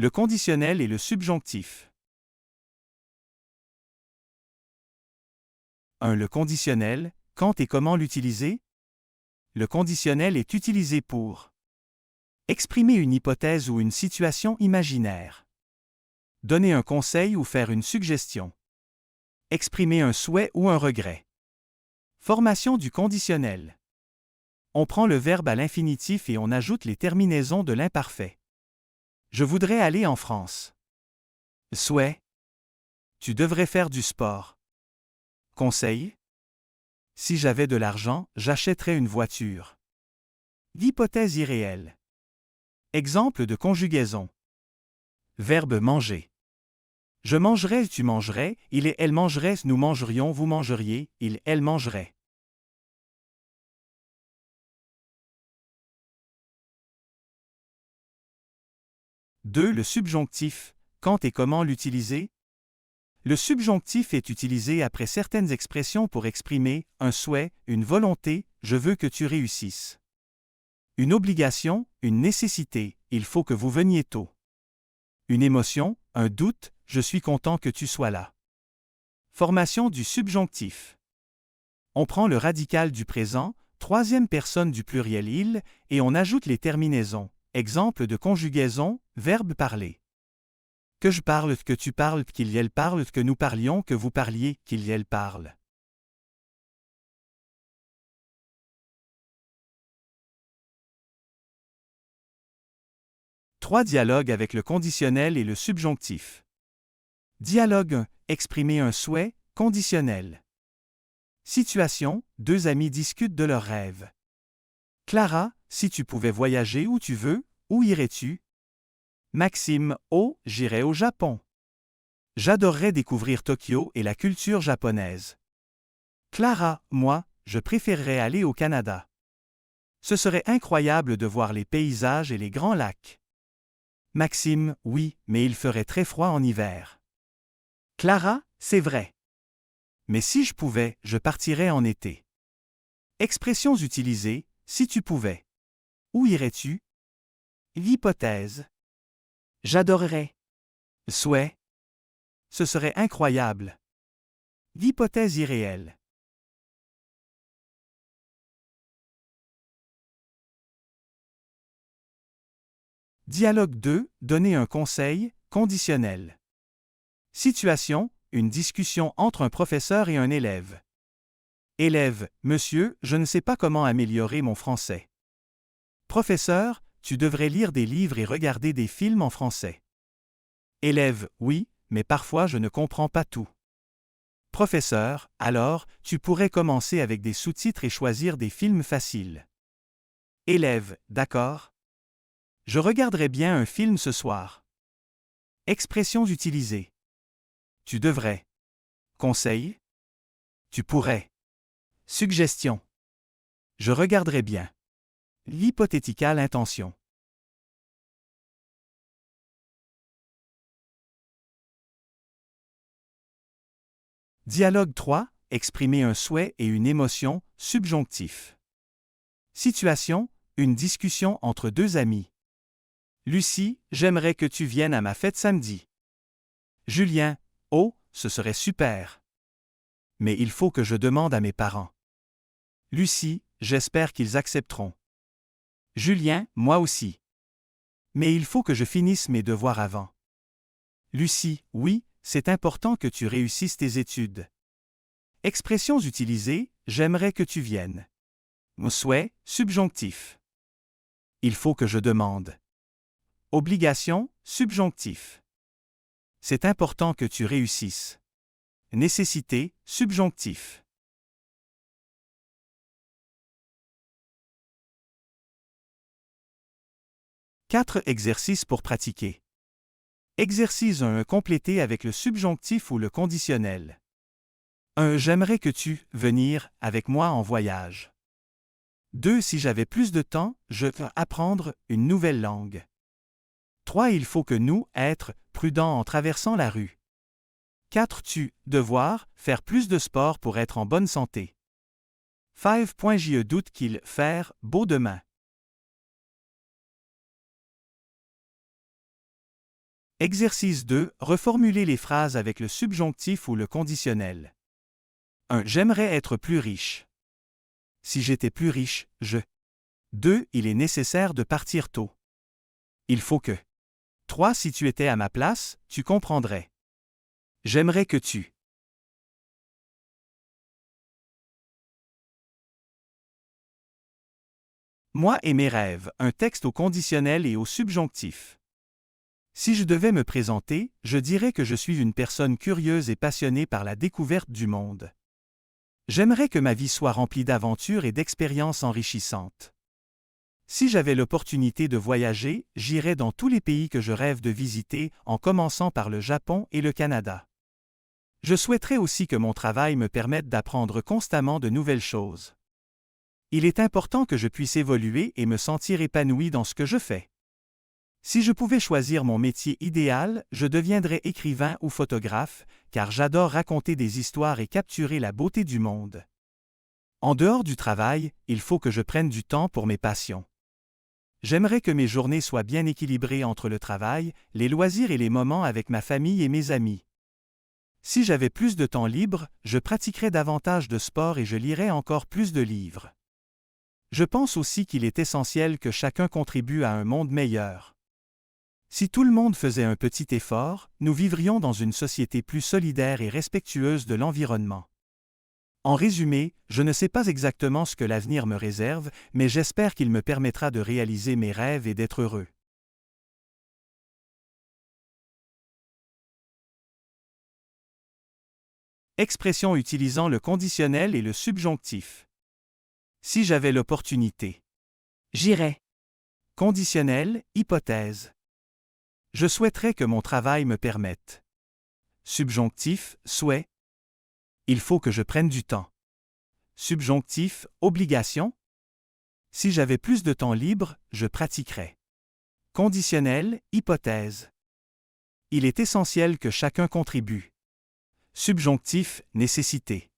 Le conditionnel et le subjonctif. 1. Le conditionnel, quand et comment l'utiliser? Le conditionnel est utilisé pour exprimer une hypothèse ou une situation imaginaire, donner un conseil ou faire une suggestion, exprimer un souhait ou un regret. Formation du conditionnel. On prend le verbe à l'infinitif et on ajoute les terminaisons de l'imparfait. Je voudrais aller en France. Souhait. Tu devrais faire du sport. Conseil. Si j'avais de l'argent, j'achèterais une voiture. Hypothèse irréelle. Exemple de conjugaison. Verbe manger. Je mangerais, tu mangerais, il et elle mangeraient, nous mangerions, vous mangeriez, il, elle mangerait. Deux. Le subjonctif. Quand et comment l'utiliser? Le subjonctif est utilisé après certaines expressions pour exprimer un souhait, une volonté, je veux que tu réussisses. Une obligation, une nécessité, il faut que vous veniez tôt. Une émotion, un doute, je suis content que tu sois là. Formation du subjonctif. On prend le radical du présent, troisième personne du pluriel il, et on ajoute les terminaisons. Exemple de conjugaison, verbe parler. Que je parle, que tu parles, qu'il elle parle, que nous parlions, que vous parliez, qu'il elle parle. Trois. Dialogue avec le conditionnel et le subjonctif. Dialogue 1. Exprimer un souhait, conditionnel. Situation, deux amis discutent de leurs rêves. Clara, si tu pouvais voyager où tu veux, où irais-tu? Maxime, oh, j'irais au Japon. J'adorerais découvrir Tokyo et la culture japonaise. Clara, moi, je préférerais aller au Canada. Ce serait incroyable de voir les paysages et les grands lacs. Maxime, oui, mais il ferait très froid en hiver. Clara, c'est vrai. Mais si je pouvais, je partirais en été. Expressions utilisées, si tu pouvais. Où irais-tu? Hypothèse. J'adorerais. Souhait. Ce serait incroyable. Hypothèse irréelle. Dialogue 2. Donner un conseil, conditionnel. Situation, une discussion entre un professeur et un élève. Élève, monsieur, je ne sais pas comment améliorer mon français. Professeur, tu devrais lire des livres et regarder des films en français. Élève, oui, mais parfois je ne comprends pas tout. Professeur, alors, tu pourrais commencer avec des sous-titres et choisir des films faciles. Élève, d'accord. Je regarderai bien un film ce soir. Expressions utilisées. Tu devrais. Conseil. Tu pourrais. Suggestion. Je regarderai bien. L'hypothéticale intention. Dialogue 3. Exprimer un souhait et une émotion, subjonctif. Situation, une discussion entre deux amis. Lucie, j'aimerais que tu viennes à ma fête samedi. Julien, oh, ce serait super. Mais il faut que je demande à mes parents. Lucie, j'espère qu'ils accepteront. Julien, moi aussi. Mais il faut que je finisse mes devoirs avant. Lucie, oui, c'est important que tu réussisses tes études. Expressions utilisées, j'aimerais que tu viennes. Mon souhait, subjonctif. Il faut que je demande. Obligation, subjonctif. C'est important que tu réussisses. Nécessité, subjonctif. 4 exercices pour pratiquer. Exercice 1. Compléter avec le subjonctif ou le conditionnel. 1. J'aimerais que tu venir avec moi en voyage. 2. Si j'avais plus de temps, je veux apprendre une nouvelle langue. 3. Il faut que nous, être prudents en traversant la rue. 4. Tu, devoir, faire plus de sport pour être en bonne santé. 5.je doute qu'il, faire, beau demain. Exercice 2. Reformuler les phrases avec le subjonctif ou le conditionnel. 1. J'aimerais être plus riche. Si j'étais plus riche, je. 2. Il est nécessaire de partir tôt. Il faut que. 3. Si tu étais à ma place, tu comprendrais. J'aimerais que tu. Moi et mes rêves, un texte au conditionnel et au subjonctif. Si je devais me présenter, je dirais que je suis une personne curieuse et passionnée par la découverte du monde. J'aimerais que ma vie soit remplie d'aventures et d'expériences enrichissantes. Si j'avais l'opportunité de voyager, j'irais dans tous les pays que je rêve de visiter, en commençant par le Japon et le Canada. Je souhaiterais aussi que mon travail me permette d'apprendre constamment de nouvelles choses. Il est important que je puisse évoluer et me sentir épanoui dans ce que je fais. Si je pouvais choisir mon métier idéal, je deviendrais écrivain ou photographe, car j'adore raconter des histoires et capturer la beauté du monde. En dehors du travail, il faut que je prenne du temps pour mes passions. J'aimerais que mes journées soient bien équilibrées entre le travail, les loisirs et les moments avec ma famille et mes amis. Si j'avais plus de temps libre, je pratiquerais davantage de sport et je lirais encore plus de livres. Je pense aussi qu'il est essentiel que chacun contribue à un monde meilleur. Si tout le monde faisait un petit effort, nous vivrions dans une société plus solidaire et respectueuse de l'environnement. En résumé, je ne sais pas exactement ce que l'avenir me réserve, mais j'espère qu'il me permettra de réaliser mes rêves et d'être heureux. Expression utilisant le conditionnel et le subjonctif. Si j'avais l'opportunité. J'irai. Conditionnel, hypothèse. Je souhaiterais que mon travail me permette. Subjonctif, souhait. Il faut que je prenne du temps. Subjonctif, obligation. Si j'avais plus de temps libre, je pratiquerais. Conditionnel, hypothèse. Il est essentiel que chacun contribue. Subjonctif, nécessité.